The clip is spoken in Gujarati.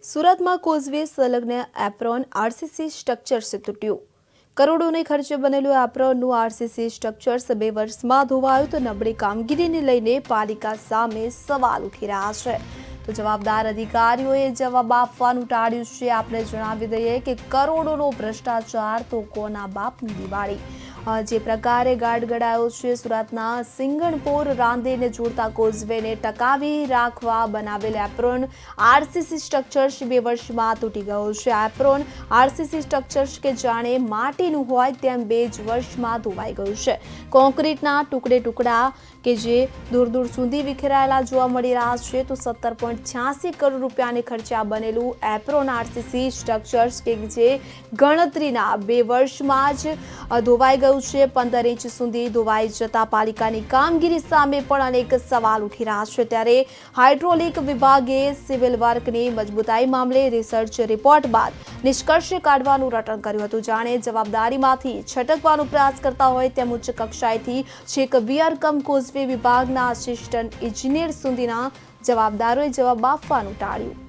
સુરતમાં કોઝવે સંલગ્ન એપ્રોન આરસીસી સ્ટ્રક્ચર્સ તૂટ્યું। કરોડોને ખર્ચે બનેલું એપ્રોનનું આરસીસી સ્ટ્રક્ચર્સ 2 વર્ષમાં ધોવાયું તો નબળી કામગીરીને લઈને પાલિકા સામે સવાલ ઉઠી રહ્યા છે। તો જવાબદાર અધિકારીઓએ જવાબ આપવાનું ટાળ્યું છે। આપણે જણાવી દઈએ કે કરોડોનો ભ્રષ્ટાચાર તો કોના બાપની દિવાળી। જે પ્રકારે ગાઢ ગળાયો છે। સુરતના સિંગણપોર રાંદેરને જોડતા કોઝવેને ટકાવી રાખવા બનાવેલ એપ્રોન આરસીસી સ્ટ્રક્ચર્સ 2 વર્ષમાં તૂટી ગયો છે। એપ્રોન આરસીસી સ્ટ્રક્ચર્સ કે જાણે માટીનું હોય તેમ 2 જ વર્ષમાં ધોવાઈ ગયું છે। કોન્ક્રીટના ટુકડા કે જે દૂર દૂર સુધી વિખેરાયેલા જોવા મળી રહ્યા છે। તો 17.86 કરોડ રૂપિયાને ખર્ચે બનેલું એપ્રોન આરસીસી સ્ટ્રક્ચર્સ કે જે ગણતરીના 2 વર્ષમાં જ ધોવાઈ ગયું છે। 15 ઇંચ સુધી ધોવાઈ જતા પાલિકાની કામગીરી સામે પણ અનેક સવાલ ઉઠી રહ્યા છે। ત્યારે હાઇડ્રોલિક વિભાગે સિવિલ વર્કની મજબૂતાઈ મામલે રિસર્ચ રિપોર્ટ બાદ નિષ્કર્ષ કાઢવાનું રટણ કર્યું હતું। જાણે જવાબદારીમાંથી છટકવાનો પ્રયાસ કરતા હોય તેમ ઉચ્ચ કક્ષાએથી છેક વિયરકમ કોઝવે વિભાગના આસિસ્ટન્ટ ઇજનેર સુધીના જવાબદારોએ જવાબ આપવાનું ટાળ્યું।